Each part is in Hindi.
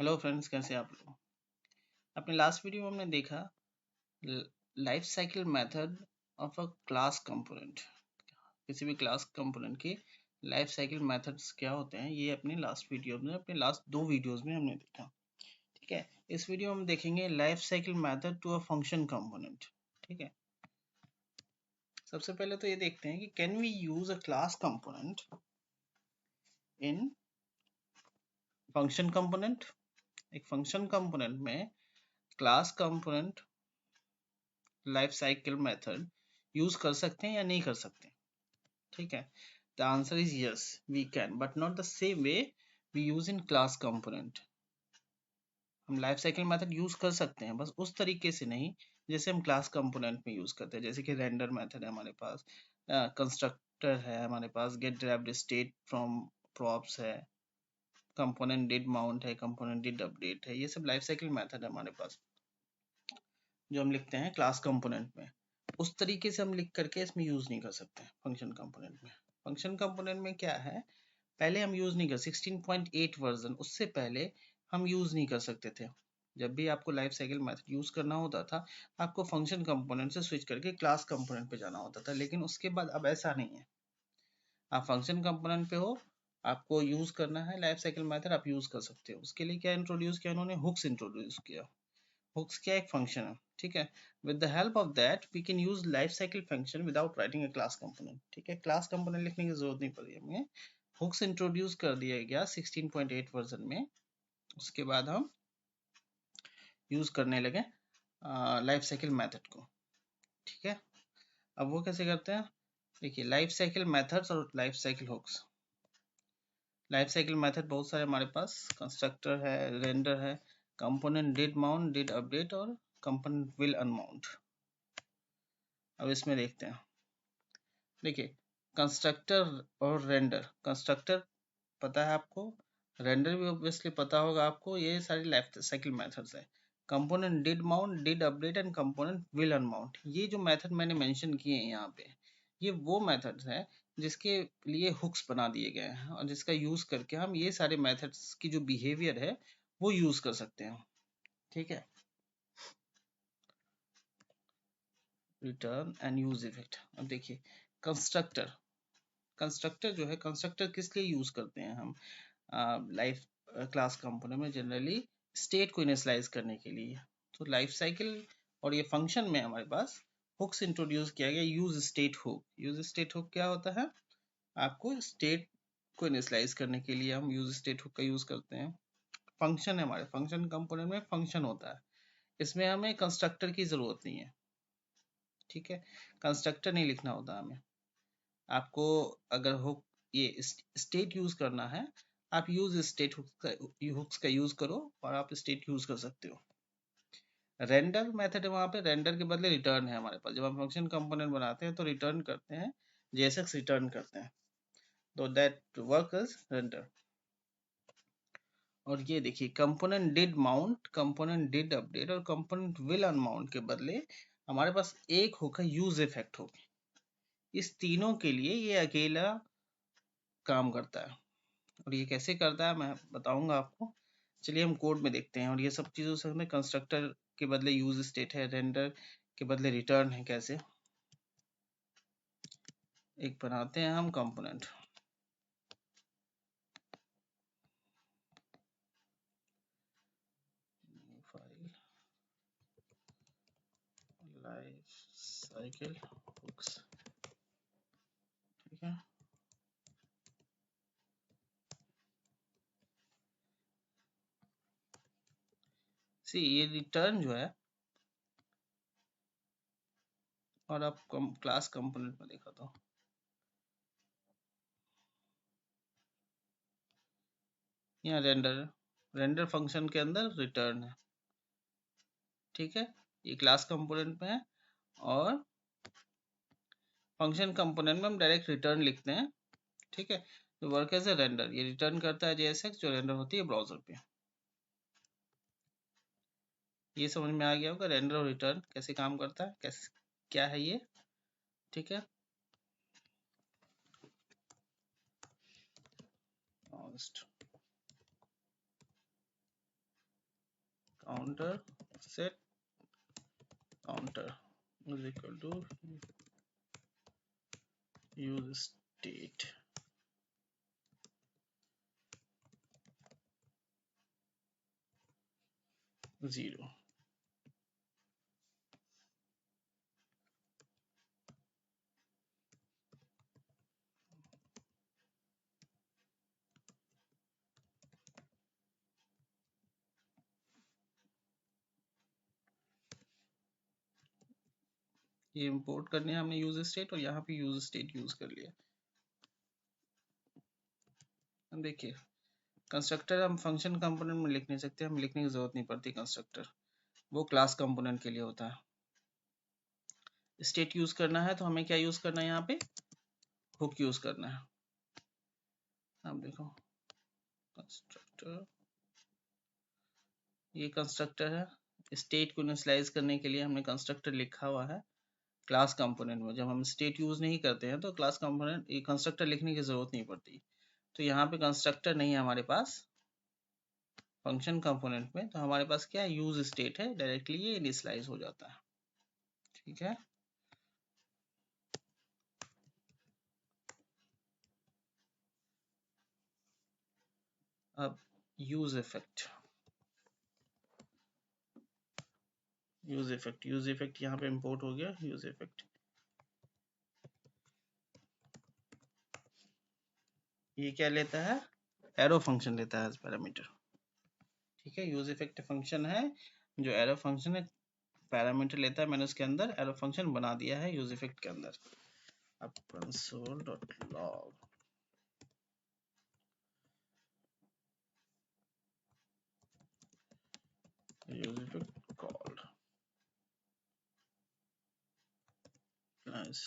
हेलो फ्रेंड्स, कैसे आप लोग। अपने लास्ट वीडियो में हमने देखा life cycle method of a class component. किसी भी क्लास कंपोनेंट की लाइफ साइकिल मेथड्स क्या होते हैं, ये अपने लास्ट वीडियो में, अपने लास्ट 2 वीडियोस में हमने देखा। ठीक है, इस वीडियो में हम देखेंगे life cycle method to a function component. ठीक है, सबसे पहले तो ये देखते हैं कि can we use a class component in function component. एक फंक्शन कंपोनेंट में class component life cycle method use कर सकते हैं या नहीं कर सकते। ठीक है, the answer is yes, we can, but not the same way we use in class component. हम लाइफ साइकिल मेथड यूज कर सकते हैं, बस उस तरीके से नहीं जैसे हम क्लास कंपोनेंट में यूज करते हैं। जैसे कि रेंडर मेथड है हमारे पास, कंस्ट्रक्टर है हमारे पास, get derived state from props है, कंपोनेंट डिड माउंट है, कंपोनेंट डिड अपडेट है। ये सब लाइफ साइकिल मेथड है हमारे पास जो हम लिखते हैं क्लास कंपोनेंट में। उस तरीके से हम लिख करके इसमें यूज नहीं कर सकते फंक्शन कंपोनेंट में। फंक्शन कंपोनेंट में क्या है, पहले हम यूज नहीं कर 16.8 वर्जन, उससे पहले हम यूज नहीं कर सकते थे। जब भी आपको लाइफ साइकिल मेथड यूज करना होता था, आपको फंक्शन कंपोनेंट से स्विच करके क्लास कंपोनेंट पे जाना होता था। लेकिन उसके बाद अब ऐसा नहीं है, आप फंक्शन कंपोनेंट पे हो, आपको यूज करना है लाइफ साइकिल मेथड, आप यूज कर सकते हो। उसके लिए क्या इंट्रोड्यूस किया उन्होंने, हुक्स इंट्रोड्यूस किया। हुक्स क्या एक फंक्शन है। ठीक है, with the help of that we can use life cycle function without writing a class component. ठीक है, क्लास कंपोनेंट लिखने की जरूरत नहीं पड़ी हमें, हुक्स इंट्रोड्यूस कर दिया गया 16.8 वर्जन में। उसके बाद हम यूज करने लगे लाइफ साइकिल मेथड को। ठीक है, अब वो कैसे करते हैं, देखिए लाइफ साइकिल मेथड्स और life cycle hooks. Life cycle method बहुत सारे हमारे पास, कंस्ट्रक्टर है, रेंडर है, component did mount, did update और कंपोनेंट विल अनमाउंट। अब इसमें देखते हैं, देखिए कंस्ट्रक्टर और रेंडर। कंस्ट्रक्टर पता है आपको, रेंडर भी ऑब्वियसली पता होगा आपको। ये सारी लाइफ साइकिल मेथड्स है। Component did mount, did update and component will unmount, ये जो मेथड मैंने मेंशन किए हैं यहाँ पे, ये वो मेथड्स है जिसके लिए हुक्स बना दिए गए हैं और जिसका यूज करके हम ये सारे मेथड्स की जो बिहेवियर है वो यूज कर सकते हैं। ठीक है, रिटर्न एंड यूज इफेक्ट। अब देखिए कंस्ट्रक्टर, कंस्ट्रक्टर जो है, कंस्ट्रक्टर किस लिए यूज करते हैं हम लाइफ क्लास कंपोनेंट में, जनरली स्टेट को इनिशियलाइज करने के लिए। तो लाइफ साइकिल और ये फंक्शन में हमारे पास हुक्स इंट्रोड्यूस किया गया। Use state hook, use state hook क्या होता है, आपको स्टेट को इनिशियलाइज करने के लिए हम यूज स्टेट हुक का यूज करते हैं। फंक्शन है हमारे, फंक्शन कंपोनेंट में फंक्शन होता है, इसमें हमें कंस्ट्रक्टर की जरूरत नहीं है। ठीक है, कंस्ट्रक्टर नहीं लिखना होता हमें। आपको अगर हुक ये स्टेट यूज करना है, आप यूज स्टेट हुक्स का यूज करो और आप स्टेट यूज कर सकते हो। रेंडर मेथड है, वहां पे रेंडर के बदले रिटर्न है हमारे पास। जब हम फंक्शन कंपोनेंट बनाते हैं तो रिटर्न करते हैं, जेएसएक्स रिटर्न करते हैं, तो दैट वर्क इज रेंडर। और ये देखिए component did mount, component did update और कंपोनेंट विल अनमाउंट के बदले हमारे पास एक हुक है, यूज इफेक्ट हुक। इस तीनों के लिए ये अकेला काम करता है। और ये कैसे करता है मैं बताऊंगा आपको। चलिए हम कोड में देखते हैं। और ये सब चीजों से हमें कंस्ट्रक्टर के बदले यूज स्टेट है, रेंडर के बदले रिटर्न है, कैसे एक बनाते हैं हम component. File life cycle hooks. ठीक है, सी ये रिटर्न जो है, और आप क्लास कंपोनेंट में देखा था, यहाँ रेंडर, रेंडर फंक्शन के अंदर रिटर्न है। ठीक है, ये क्लास कंपोनेंट में है और फंक्शन कंपोनेंट में हम डायरेक्ट रिटर्न लिखते हैं। ठीक है, तो वर्क एज ए रेंडर, ये रिटर्न करता है जेएसएक्स जो रेंडर होती है ब्राउजर पे। ये समझ में आ गया होगा रेंडर और रिटर्न कैसे काम करता है, कैसे क्या है ये। ठीक है, counter set counter is equal to use state zero. ये इंपोर्ट करने हमने यूज स्टेट और यहाँ पे यूज स्टेट यूज कर लिया। देखिए कंस्ट्रक्टर हम फंक्शन कंपोनेंट में लिख नहीं सकते, हम लिखने की जरूरत नहीं पड़ती कंस्ट्रक्टर, वो क्लास कंपोनेंट के लिए होता है। स्टेट यूज करना है तो हमें क्या यूज करना है, यहाँ पे हुक यूज करना है। अब देखो कंस्ट्रक्टर, ये कंस्ट्रक्टर है, स्टेट को इनिशियलाइज करने के लिए हमने कंस्ट्रक्टर लिखा हुआ है क्लास कंपोनेंट में। जब हम स्टेट यूज नहीं करते हैं तो क्लास कंपोनेंट ये कंस्ट्रक्टर लिखने की जरूरत नहीं पड़ती। तो यहाँ पे कंस्ट्रक्टर नहीं है हमारे पास फंक्शन कंपोनेंट में, तो हमारे पास क्या यूज स्टेट है, डायरेक्टली ये इनिशियलाइज हो जाता है। ठीक है, अब यूज इफेक्ट, यूज इफेक्ट यहाँ पे इंपोर्ट हो गया। यूज इफेक्ट ये क्या लेता है, एरो फंक्शन लेता है एज पैरामीटर। ठीक है, यूज इफेक्ट फंक्शन है जो एरो फंक्शन है पैरामीटर लेता है, मैंने उसके अंदर एरो फंक्शन बना दिया है यूज इफेक्ट के अंदर। अब console.log use effect call plus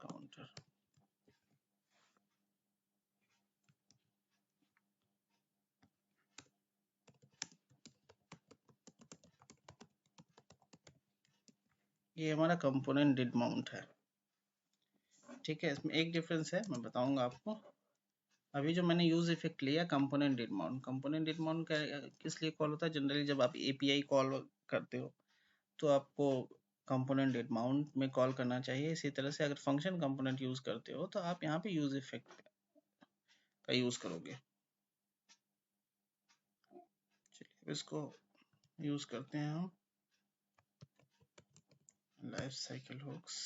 counter. ये हमारा कंपोनेंट डिड माउंट है। ठीक है, इसमें एक डिफरेंस है, मैं बताऊंगा आपको। अभी जो मैंने यूज इफेक्ट लिया component did mount, component did mount किस लिए कॉल होता है, जनरली जब आप एपीआई कॉल करते हो तो आपको कंपोनेंट डिड माउंट में कॉल करना चाहिए। इसी तरह से अगर फंक्शन कंपोनेंट यूज करते हो तो आप यहाँ पे यूज इफेक्ट का यूज करोगे। चलिए इसको यूज करते हैं हम, life cycle hooks.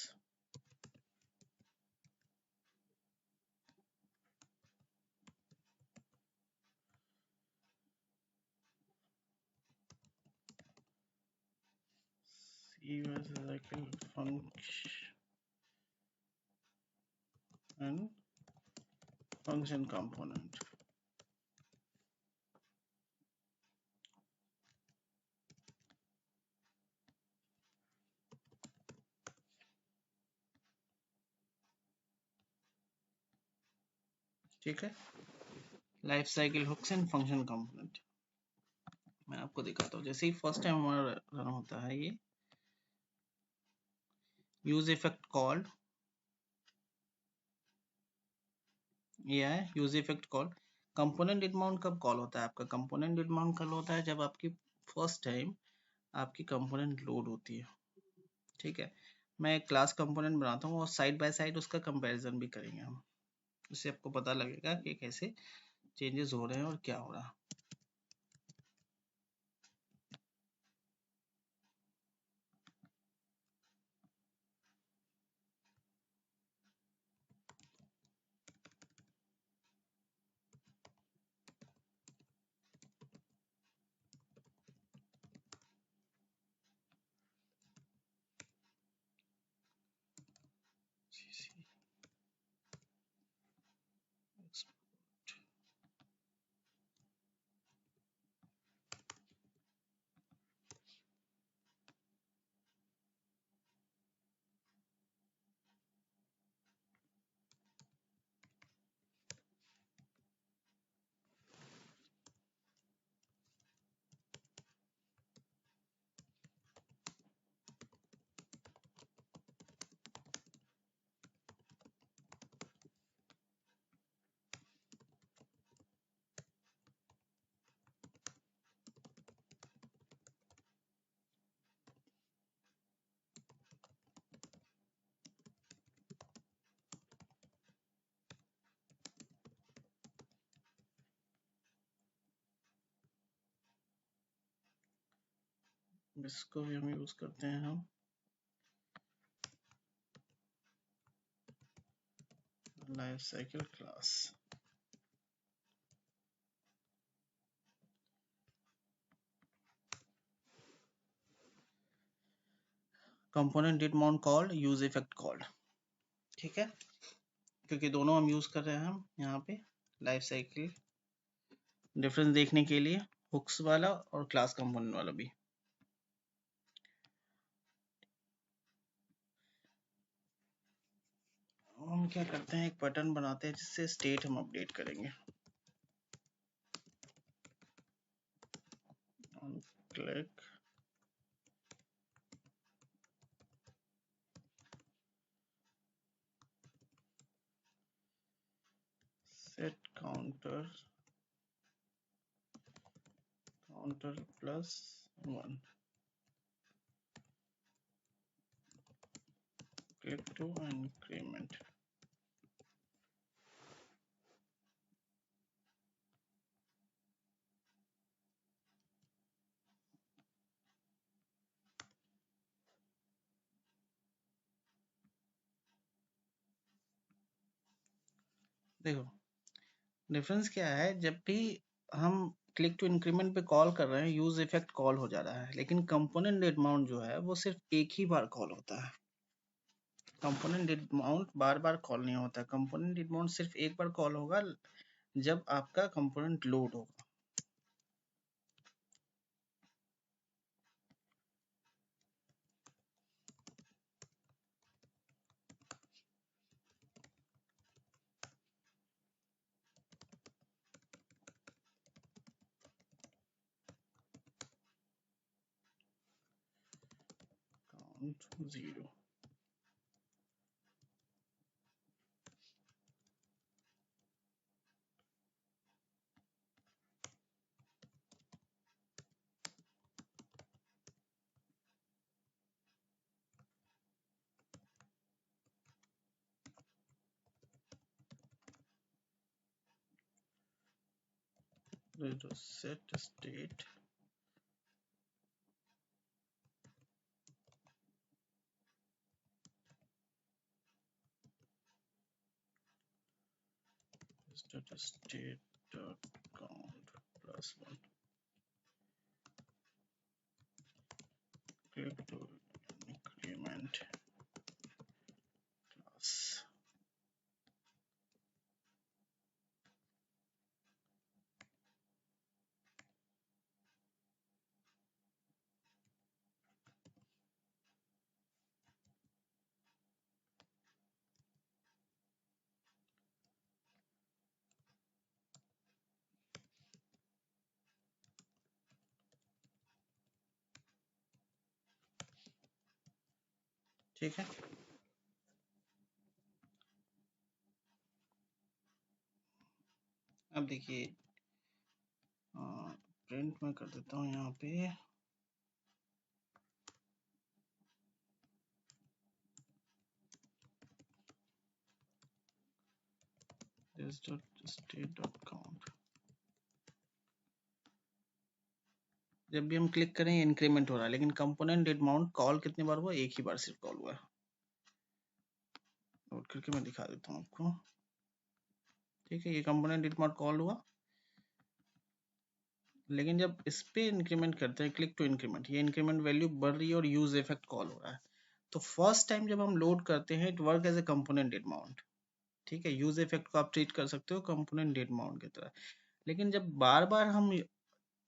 cycle function component। ठीक है, life cycle hooks and function component मैं आपको दिखाता हूँ। जैसे ही फर्स्ट टाइम हमारा रन होता है ये यूज इफेक्ट कॉल्ड, ये है use effect call. Component did mount कब कॉल होता है आपका, कंपोनेंट डिड माउंट कॉल होता है जब आपकी फर्स्ट टाइम आपकी कंपोनेंट लोड होती है। ठीक है, मैं एक क्लास कंपोनेंट बनाता हूँ और साइड बाय साइड उसका कंपैरिजन भी करेंगे हम, उससे आपको पता लगेगा कि कैसे चेंजेस हो रहे हैं और क्या हो रहा है। इसको भी हम यूज करते हैं हम life cycle class. Component did mount called use effect called, ठीक है, क्योंकि दोनों हम यूज कर रहे हैं हम यहाँ पे लाइफ साइकिल डिफरेंस देखने के लिए, हुक्स वाला और क्लास कंपोनेंट वाला भी। हम क्या करते हैं, एक पैटर्न बनाते हैं जिससे स्टेट हम अपडेट करेंगे। Click set counter +1 click to increment। देखो डिफरेंस क्या है, जब भी हम क्लिक टू इंक्रीमेंट पे कॉल कर रहे हैं यूज इफेक्ट कॉल हो जा रहा है, लेकिन कंपोनेंट डेट माउंट जो है वो सिर्फ एक ही बार कॉल होता है। Component did mount bar bar call नहीं होता, कंपोनेंट डेट माउंट सिर्फ एक बार कॉल होगा जब आपका कंपोनेंट लोड होगा। Count 0। Set state state count +1 click to increment class। ठीक है, अब देखिए प्रिंट में कर देता हूँ यहाँ पे this.state.count। जब भी हम क्लिक करें इंक्रीमेंट हो रहा है, लेकिन कंपोनेंट डेट माउंट कॉल कितनी बार हुआ, एक ही बार सिर्फ कॉल हुआ है। नोट करके मैं दिखा देता हूँ आपको, ठीक है, ये कंपोनेंट डेट माउंट कॉल हुआ, लेकिन जब इस पे इंक्रीमेंट करते हैं क्लिक टू इंक्रीमेंट, ये इंक्रीमेंट वैल्यू बढ़ रही है और यूज इफेक्ट कॉल हो रहा है। तो फर्स्ट टाइम जब हम लोड करते हैं it work as a component did mount, ठीक है, यूज इफेक्ट को आप ट्रीट कर सकते हो कंपोनेंट डेट माउंट की तरह। लेकिन जब बार बार हम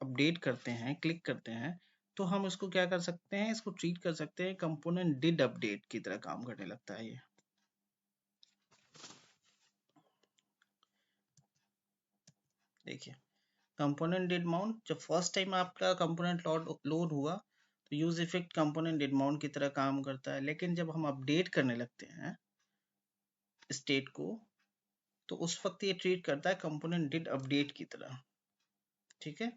अपडेट करते हैं क्लिक करते हैं, तो हम इसको क्या कर सकते हैं, इसको ट्रीट कर सकते हैं कंपोनेंट डिड अपडेट की तरह काम करने लगता है ये। देखिए कंपोनेंट डिड माउंट, जब फर्स्ट टाइम आपका कंपोनेंट लोड हुआ तो use effect component did mount की तरह काम करता है, लेकिन जब हम अपडेट करने लगते हैं स्टेट को, तो उस वक्त ये ट्रीट करता है कंपोनेंट डिड अपडेट की तरह, ठीक है।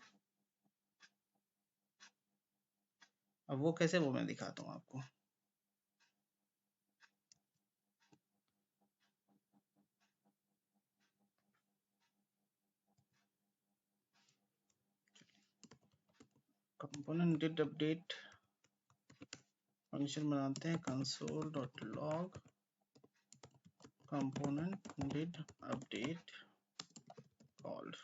अब वो कैसे, वो मैं दिखाता हूँ आपको। कंपोनेंट डिड अपडेट फंक्शन बनाते हैं console.log component did update called।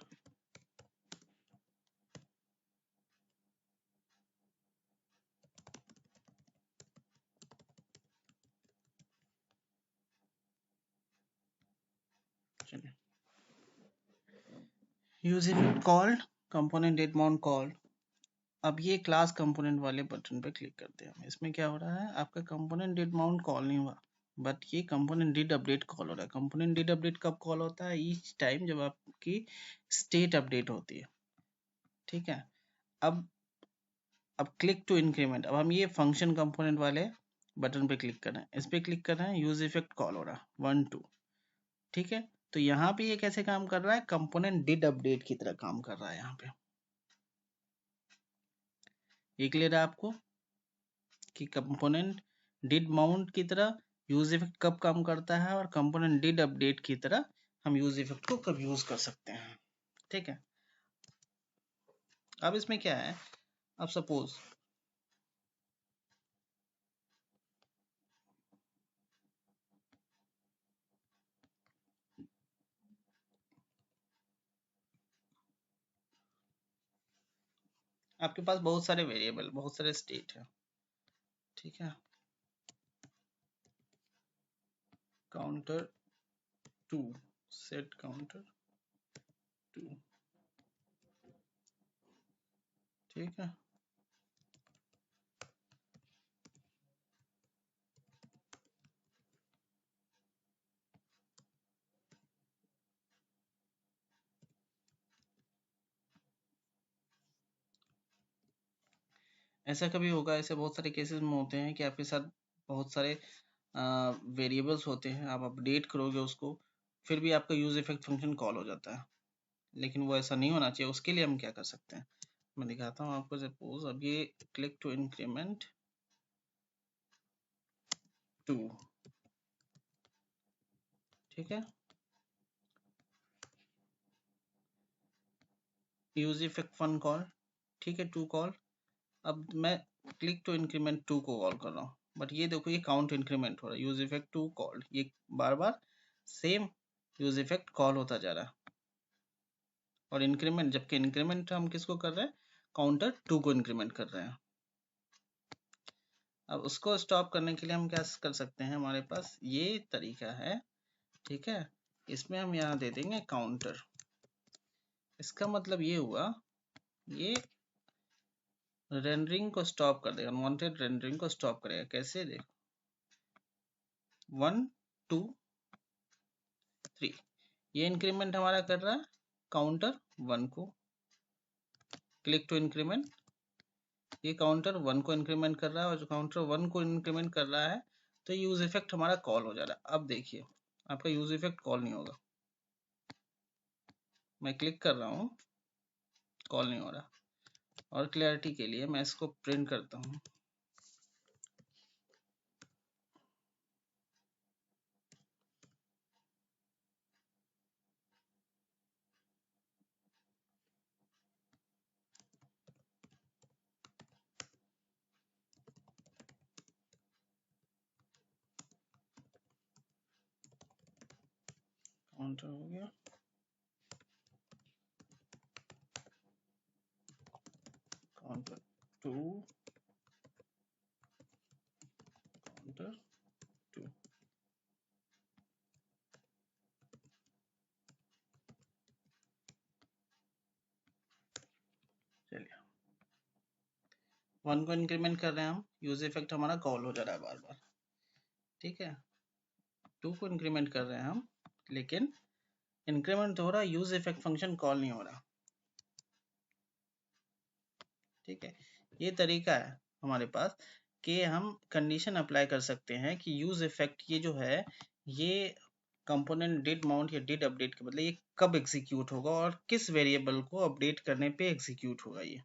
चलिए use effect called component did mount called. अब ये क्लास कंपोनेंट वाले बटन पे क्लिक करते हैं। इसमें क्या हो रहा है, आपका कंपोनेंट डेट माउंट कॉल नहीं हुआ, बट ये कंपोनेंट डिड अपडेट कॉल हो रहा है। कंपोनेंट डिड अपडेट कब कॉल होता है, ईच टाइम जब आपकी स्टेट अपडेट होती है। ठीक है, अब क्लिक टू इंक्रीमेंट। अब हम ये फंक्शन कंपोनेंट वाले बटन पे क्लिक कर रहे हैं, इस पे क्लिक कर रहे हैं, यूज इफेक्ट कॉल हो रहा है 1 2। ठीक है, तो यहाँ पे ये कैसे काम कर रहा है, कंपोनेंट डिड अपडेट की तरह काम कर रहा है यहाँ पे। ये क्लियर है आपको कि कंपोनेंट डिड माउंट की तरह यूज इफेक्ट कब काम करता है, और कंपोनेंट डिड अपडेट की तरह हम यूज इफेक्ट को कब यूज कर सकते हैं। ठीक है, अब इसमें क्या है, अब सपोज आपके पास बहुत सारे वेरिएबल, बहुत सारे स्टेट है। ठीक है, काउंटर 2, सेट काउंटर 2। ठीक है, ऐसा कभी होगा, ऐसे बहुत सारे केसेस में होते हैं कि आपके साथ बहुत सारे वेरिएबल्स होते हैं, आप अपडेट करोगे उसको, फिर भी आपका यूज इफेक्ट फंक्शन कॉल हो जाता है। लेकिन वो ऐसा नहीं होना चाहिए, उसके लिए हम क्या कर सकते हैं, मैं दिखाता हूँ आपको। सपोज अब ये क्लिक टू इंक्रीमेंट 2। ठीक है, यूज इफेक्ट फन कॉल, ठीक है 2 कॉल। अब मैं क्लिक टू इंक्रीमेंट 2 को कॉल कर रहा हूँ, बट ये देखो ये काउंट इंक्रीमेंट हो रहा है, यूज इफेक्ट 2 कॉल्ड, ये बार बार सेम यूज इफेक्ट कॉल होता जा रहा है। और इंक्रीमेंट, जबकि इंक्रीमेंट हम किसको कर रहे हैं, काउंटर 2 को इंक्रीमेंट कर रहे हैं। अब उसको स्टॉप करने के लिए हम क्या कर सकते हैं, हमारे पास ये तरीका है। ठीक है, इसमें हम यहाँ दे देंगे काउंटर। इसका मतलब ये हुआ, ये रेंडरिंग को स्टॉप कर देगा, अनवांटेड रेंडरिंग को स्टॉप करेगा। कैसे, देखो 1 2 3, ये इंक्रीमेंट हमारा कर रहा है काउंटर 1 को। क्लिक टू इंक्रीमेंट, ये काउंटर 1 को इंक्रीमेंट कर रहा है, और जो काउंटर 1 को इंक्रीमेंट कर रहा है, तो यूज इफेक्ट हमारा कॉल हो जा रहा है। अब देखिए आपका यूज इफेक्ट कॉल नहीं होगा, मैं क्लिक कर रहा हूँ, कॉल नहीं हो रहा। और क्लैरिटी के लिए मैं इसको प्रिंट करता हूँ। काउंटर हो गया, काउंटर 2, काउंटर 2। चलिए 1 को इंक्रीमेंट कर रहे हैं हम, यूज इफेक्ट हमारा कॉल हो जा रहा है बार बार। ठीक है, 2 को इंक्रीमेंट कर रहे हैं हम, लेकिन इंक्रीमेंट तो हो रहा है, यूज इफेक्ट फंक्शन कॉल नहीं हो रहा। ठीक है, ये तरीका है हमारे पास कि हम कंडीशन अप्लाई कर सकते हैं कि यूज इफेक्ट ये जो है, ये कंपोनेंट डिड माउंट या डिड अपडेट के बदले ये कब एग्जीक्यूट होगा, और किस वेरिएबल को अपडेट करने पे एग्जीक्यूट होगा। ये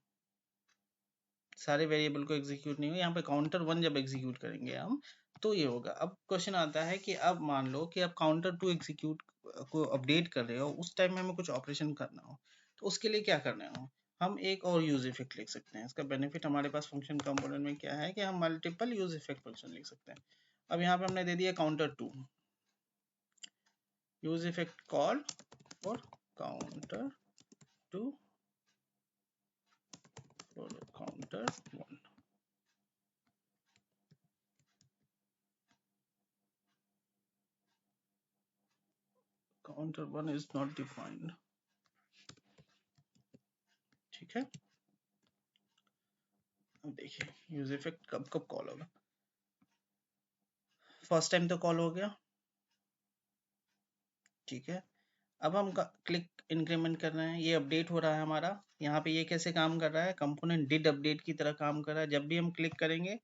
सारे वेरिएबल को एग्जीक्यूट नहीं होगा, यहाँ पे काउंटर 1 जब एग्जीक्यूट करेंगे हम, तो ये होगा। अब क्वेश्चन आता है कि अब मान लो कि आप काउंटर 2 एग्जीक्यूट को अपडेट कर रहे हो, उस टाइम में हमें कुछ ऑपरेशन करना हो, तो उसके लिए क्या करना हो, हम एक और यूज इफेक्ट लिख सकते हैं। इसका बेनिफिट हमारे पास फंक्शन कंपोनेंट में क्या है कि हम मल्टीपल यूज इफेक्ट फंक्शन लिख सकते हैं। अब यहाँ पे हमने दे दिया counter 2, use effect call for counter 2 for counter 1। Counter 1 is not defined, ठीक है। अब देखिए यूज इफेक्ट कब कब कॉल होगा। फर्स्ट टाइम तो कॉल हो गया, ठीक है। अब हम क्लिक इंक्रीमेंट कर रहे हैं, ये अपडेट हो रहा है हमारा। यहाँ पे ये कैसे काम कर रहा है, कंपोनेंट डिड अपडेट की तरह काम कर रहा है। जब भी हम क्लिक करेंगे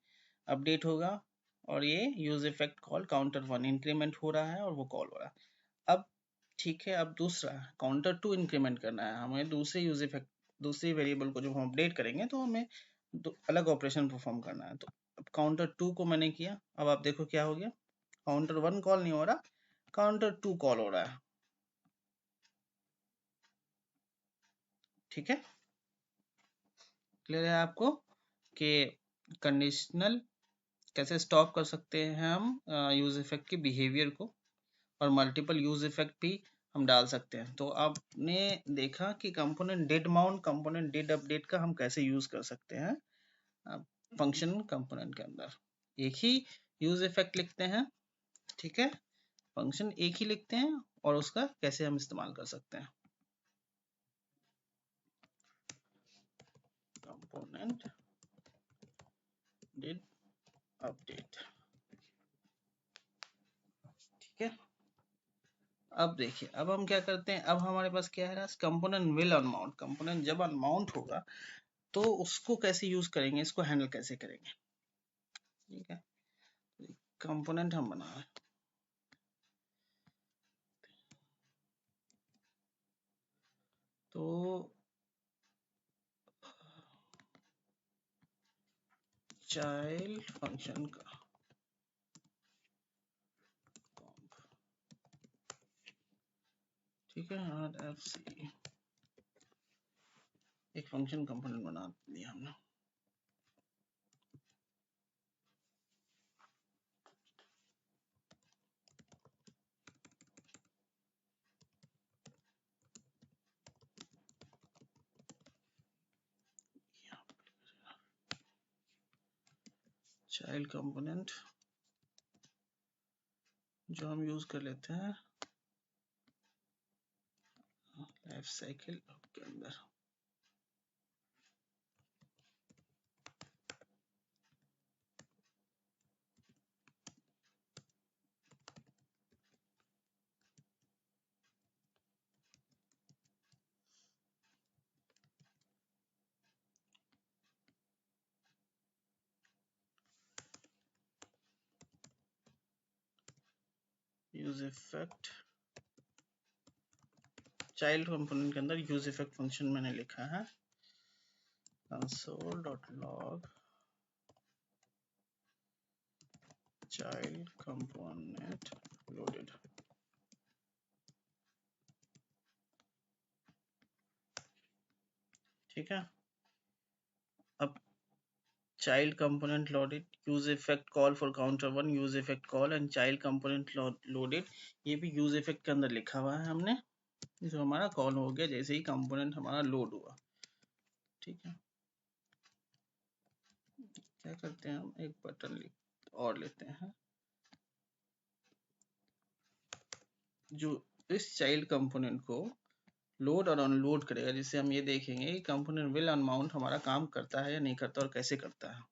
अपडेट होगा और ये use effect call counter 1 increment हो रहा है और वो कॉल हो रहा है। अब ठीक है, अब दूसरा काउंटर 2 इंक्रीमेंट करना है हमें। दूसरे यूज इफेक्ट, दूसरी वेरिएबल को जब हम अपडेट करेंगे तो हमें अलग ऑपरेशन परफॉर्म करना है। तो अब काउंटर 2 को मैंने किया, अब आप देखो क्या हो गया, काउंटर 1 कॉल नहीं हो रहा, काउंटर 2 कॉल हो रहा है, ठीक है। क्लियर है आपको कि कंडीशनल कैसे स्टॉप कर सकते हैं हम यूज इफेक्ट के बिहेवियर को, और मल्टीपल यूज इफेक्ट भी हम डाल सकते हैं। तो आपने देखा कि component did mount, component did update का हम कैसे यूज कर सकते हैं फंक्शन कंपोनेंट के अंदर। एक ही यूज इफेक्ट लिखते हैं, ठीक है, फंक्शन एक ही लिखते हैं और उसका कैसे हम इस्तेमाल कर सकते हैं। कंपोनेंट डिड अपडेट, ठीक है। अब देखिए, अब हम क्या करते हैं, अब हमारे पास क्या है, कंपोनेंट विल अनमाउंट। कंपोनेंट जब अनमाउंट होगा तो उसको कैसे यूज करेंगे, इसको हैंडल कैसे करेंगे, ठीक है। कंपोनेंट हम बना रहे हैं, तो चाइल्ड फंक्शन का ठीक है, और FC एक फंक्शन कंपोनेंट बना दिया हमने। चाइल्ड कंपोनेंट जो हम यूज कर लेते हैं लाइफ साइकिल के अंदर। यूज इफेक्ट चाइल्ड कंपोनेंट के अंदर यूज इफेक्ट फंक्शन मैंने लिखा है console.log child component loaded, ठीक है। अब child component loaded, use effect call for counter 1, use effect call and child component loaded, ये भी use effect के अंदर लिखा हुआ है हमने, जो हमारा कॉल हो गया जैसे ही कंपोनेंट हमारा लोड हुआ, ठीक है। क्या करते हैं, हम एक बटन और लेते हैं जो इस चाइल्ड कंपोनेंट को लोड और अनलोड करेगा, जिससे हम ये देखेंगे कि कंपोनेंट विल अनमाउंट हमारा काम करता है या नहीं करता और कैसे करता है।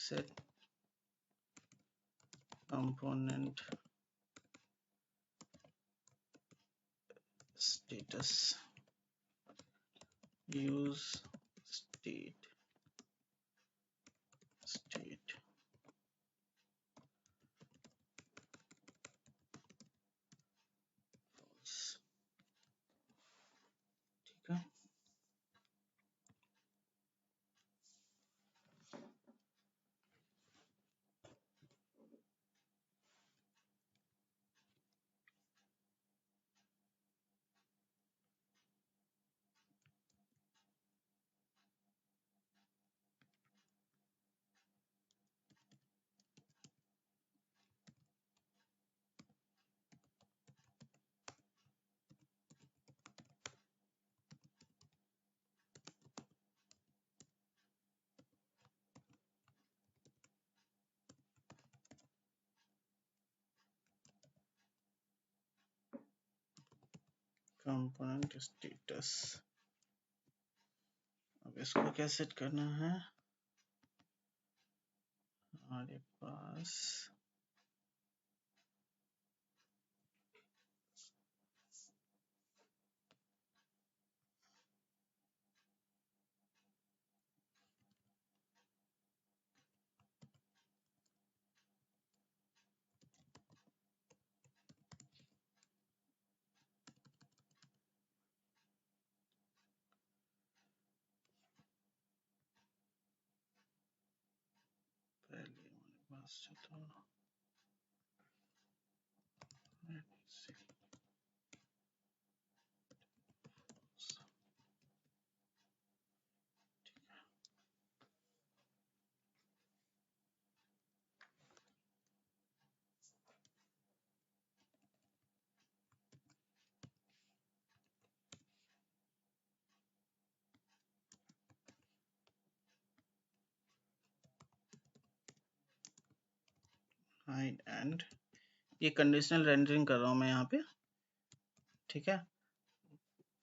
set component status use state false, ठीक है। Component status. अब इसको क्या सेट करना है हमारे पास, पहले हमारे पास जो था हाइड एंड, ये कंडीशनल रेंडरिंग कर रहा हूँ मैं यहाँ पे, ठीक है,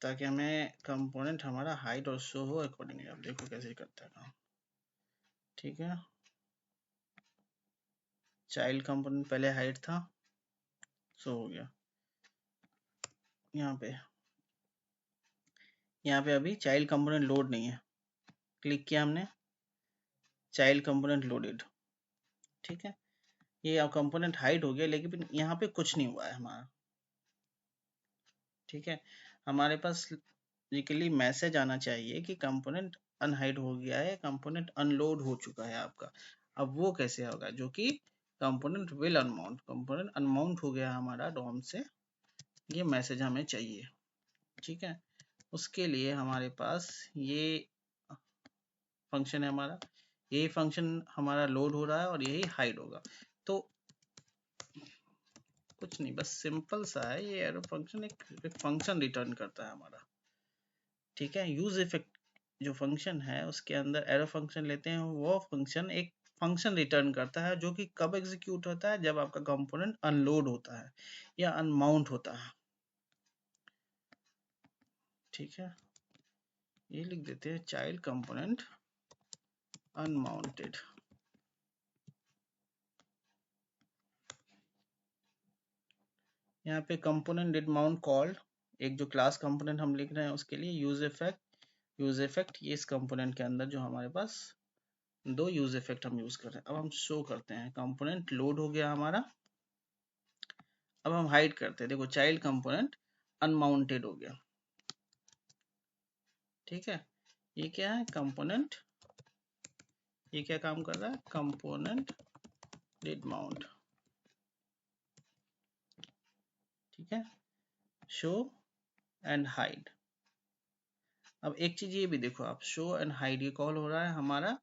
ताकि हमें कंपोनेंट हमारा हाइड और शो हो अकॉर्डिंगली। आप देखो कैसे करता है काम, ठीक है। चाइल्ड कंपोनेंट पहले हाइड था, शो हो गया। यहाँ पे अभी चाइल्ड कंपोनेंट लोड नहीं है, क्लिक किया हमने, चाइल्ड कंपोनेंट लोडेड, ठीक है। ये कंपोनेंट हाइड हो गया, लेकिन यहाँ पे कुछ नहीं हुआ है हमारा, ठीक है। हमारे पास लिटरली मैसेज आना चाहिए कि कंपोनेंट अनहाइड हो गया है, कंपोनेंट अनलोड हो चुका है आपका। अब वो कैसे होगा, जो कि component will unmount, component unmount हो गया हमारा डॉम से, ये मैसेज हमें चाहिए, ठीक है। उसके लिए हमारे पास ये फंक्शन है हमारा, यही फंक्शन हमारा लोड हो रहा है और यही हाइड होगा। तो कुछ नहीं, बस सिंपल सा है ये एरो फंक्शन, एक फंक्शन रिटर्न करता है हमारा, ठीक है। यूज इफेक्ट जो फंक्शन है उसके अंदर एरो फंक्शन लेते हैं, वो फंक्शन एक फंक्शन रिटर्न करता है जो कि कब एग्जीक्यूट होता है, जब आपका कंपोनेंट अनलोड होता है या अनमाउंट होता है, ठीक है। ये लिख देते हैं चाइल्ड कंपोनेंट अनमाउंटेड। यहाँ पे कंपोनेंट डिड माउंट कॉल्ड, एक जो क्लास कंपोनेंट हम लिख रहे हैं उसके लिए यूज इफेक्ट, ये इस कंपोनेंट के अंदर जो हमारे पास दो यूज इफेक्ट हम यूज कर रहे हैं। अब हम शो करते हैं, कंपोनेंट लोड हो गया हमारा। अब हम हाइड करते हैं, देखो चाइल्ड कंपोनेंट अनमाउंटेड हो गया, ठीक है। ये क्या है, कंपोनेंट, ये क्या काम कर रहा है, कंपोनेंट डिड माउंट, ठीक है। Show and hide. अब एक चीज ये भी देखो आप, शो एंड हाइड ये कॉल हो रहा है हमारा,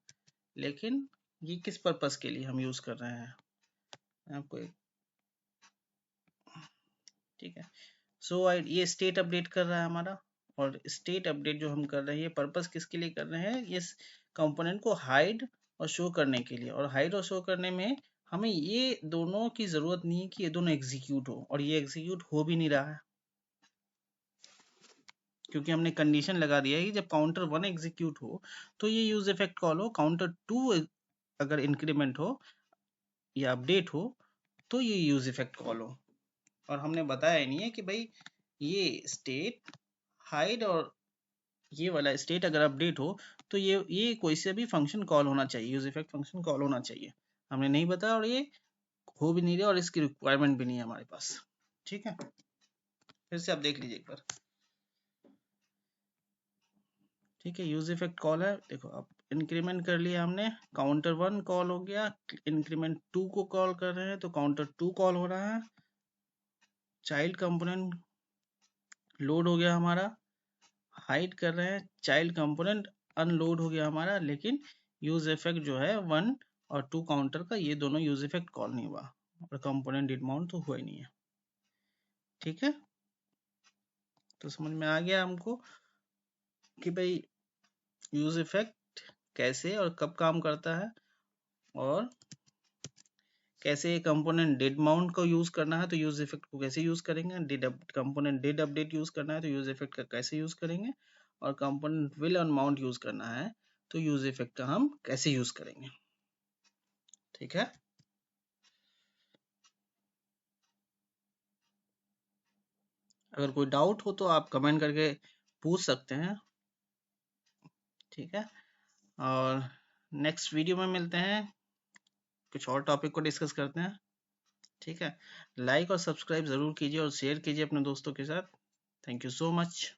लेकिन ये किस पर्पस के लिए हम यूज कर रहे हैं आपको ठीक है। सो हाइड ये स्टेट अपडेट कर रहा है हमारा, और स्टेट अपडेट जो हम कर रहे हैं ये पर्पस किसके लिए कर रहे हैं, ये कंपोनेंट को हाइड और शो करने के लिए। और हाइड और शो करने में हमें ये दोनों की जरूरत नहीं है कि ये दोनों एग्जीक्यूट हो, और ये एग्जीक्यूट हो भी नहीं रहा है, क्योंकि हमने कंडीशन लगा दिया है कि जब काउंटर 1 एग्जीक्यूट हो तो ये यूज इफेक्ट कॉल हो, काउंटर 2 अगर इंक्रीमेंट हो या अपडेट हो तो ये यूज इफेक्ट कॉल हो। और हमने बताया ही नहीं है कि भाई ये स्टेट हाइड और ये वाला स्टेट अगर अपडेट हो तो ये कोई से भी फंक्शन कॉल होना चाहिए, यूज इफेक्ट फंक्शन कॉल होना चाहिए, हमने नहीं बताया, और ये हो भी नहीं रहा और इसकी रिक्वायरमेंट भी नहीं है हमारे पास, ठीक है। फिर से आप देख लीजिए एक बार, ठीक है। यूज इफेक्ट कॉल है, देखो अब इंक्रीमेंट कर लिया हमने, काउंटर 1 कॉल हो गया, इंक्रीमेंट 2 को कॉल कर रहे हैं तो काउंटर 2 कॉल हो रहा है, चाइल्ड कंपोनेंट लोड हो गया हमारा, हाइड कर रहे हैं, चाइल्ड कंपोनेंट अनलोड हो गया हमारा, लेकिन यूज इफेक्ट जो है 1 और 2 काउंटर का ये दोनों यूज इफेक्ट कॉल नहीं हुआ, और कंपोनेंट डिड माउंट तो हुआ ही नहीं है, ठीक है। तो समझ में आ गया हमको कि भाई यूज इफेक्ट कैसे और कब काम करता है, और कैसे कंपोनेंट डिड माउंट को यूज करना है तो यूज इफेक्ट को कैसे यूज करेंगे, did component did update use करना है तो यूज इफेक्ट का कैसे यूज करेंगे, और component will on mount use करना है तो यूज इफेक्ट का हम कैसे यूज करेंगे। ठीक है, अगर कोई डाउट हो तो आप कमेंट करके पूछ सकते हैं। ठीक है, और नेक्स्ट वीडियो में मिलते हैं, कुछ और टॉपिक को डिस्कस करते हैं। ठीक है, लाइक और सब्सक्राइब ज़रूर कीजिए और शेयर कीजिए अपने दोस्तों के साथ। Thank you so much.